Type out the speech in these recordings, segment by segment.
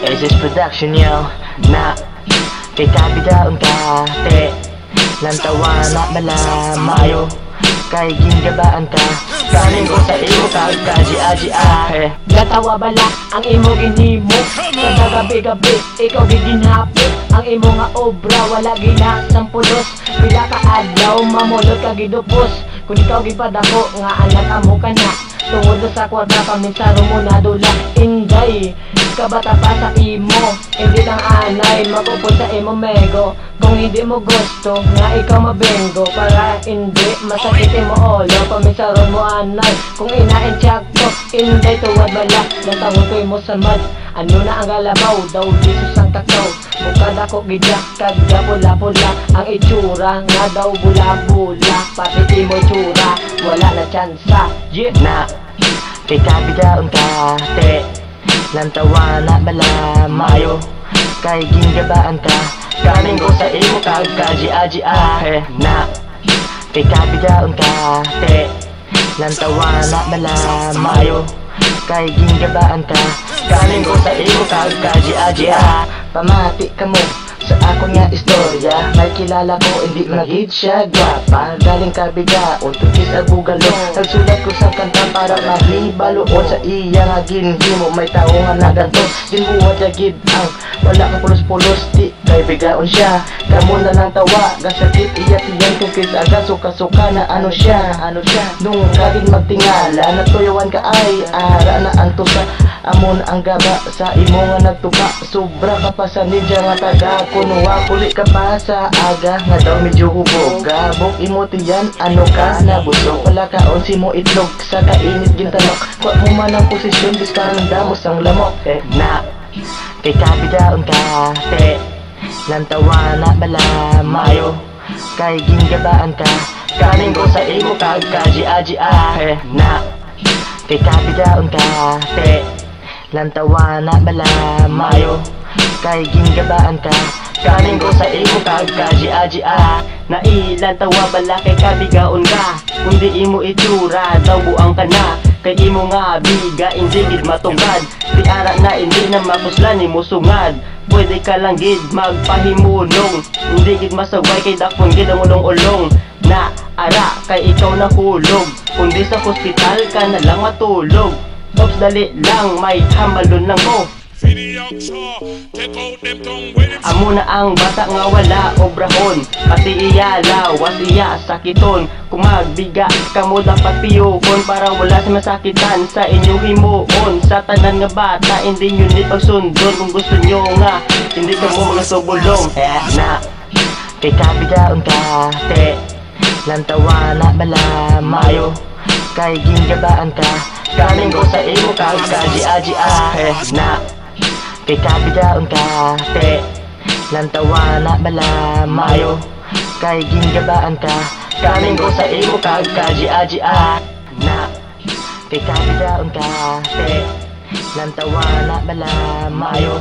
SS Production yo na kay kabidaon ka te lantawa na bala mayo kay gingabaan ka kaning ko sa imo kagkaji-aji Natawa bala ang imo ginimo kada gabi-gabi ikaw giginhapit ang imo nga obra wala ginasampulos pila ka adlaw mamulot ka gidupos kun ikaw gipadako nga anak amo kana tungod sa kwarta paminsaro mo na dula inday kabata pa sa imo hindi lang anay makupon sa imo mego kung hindi mo gusto nga ikaw mabengo para hindi masakit mo olo paminsaro mo anay kung inain tiyak ko inday tuwad bala natangoy mo sa mad ano na ang galabaw daw Jesus ang takaw mukha dako gidya kadya pula-pula ang itsura nga daw bula-bula pati mo itsura wala na tsansa yeah na kay kabidaon ka te lantawa na bala mayo kay gingabaan ka kaning ko sa imo kagkaji-aji na kay kabidaon ka te lantawa na bala mayo kay gingabaan ka kaning ko sa imo kagkaji-aji pamati ka mo sa ako nga istorya may kilala ko hindi magid siya gwapa galing kabigaon tugis agugalo nagsulat ko sa kanta para mahibaloon sa iya nga ginhimo may tao nga naganto ginbuhat yagid ang wala ka pulos-pulos di kay bigaon siya kamo na lang tawa gasakit iya tiyan kung kis aga suka-suka na ano siya nung kaging magtingala natuyawan ka ay ara na ang tusa amon ang gaba sa imo nga nagtuka sobra ka pa sa ninja nga taga kunuwa kuli ka pa sa aga nga daw medyo hubog gabok imo tiyan ano ka nabusog wala ka onsi mo itlog sa kainit gintanok kwa mo man ang posisyon diskarang damos ang lamok na kay kabidaon ka te lantawa na bala mayo kay gingabaan ka kaning ko sa imo kagkaji-aji na kay kabidaon ka te lantawa na bala mayo kay gingabaan ka kaning ko sa imo kagkaji-aji na ilantawa bala kay kabigaon ka kundi imo itsura daw buang ka na kay imo nga biga hindi gid matungkad di ara na hindi na mapuslan imo sungad pwede ka lang gid magpahimunong hindi gid masaway kay dakpon gid ang ulong-ulong na ara kay ikaw nahulog kundi sa hospital ka na lang matulog Ops dali lang may hamalon lang ko amo na ang bata nga wala obrahon pati iya lawas iya sakiton kung magbiga ka mo dapat piyokon para wala sa masakitan sa inyong himuon sa tanan nga bata hindi nyo ni pagsundon kung gusto nyo nga hindi ka mo mga subulong na kay kabidaon ka te lantawa na bala mayo kay gingabaan ka kaning ko sa imo kagkaji-aji na kay kabidaon ka te lantawa na bala mayo kay gingabaan ka kaning ko sa imo kagkaji-aji na kay kabidaon ka te lantawa na bala mayo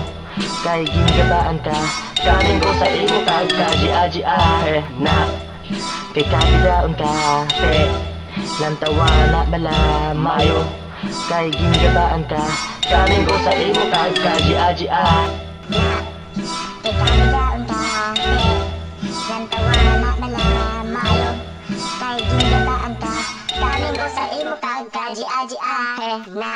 kay gingabaan ka kaning ko sa imo kagkaji-aji na kay kabidaon ka te lantawa na bala mayo kay gingabaan ka kaning ko sa imo kagkaji-aji kay kabidaon ka lantawa na bala mayo kay gingabaan ka kaning ko sa imo kagkaji-aji na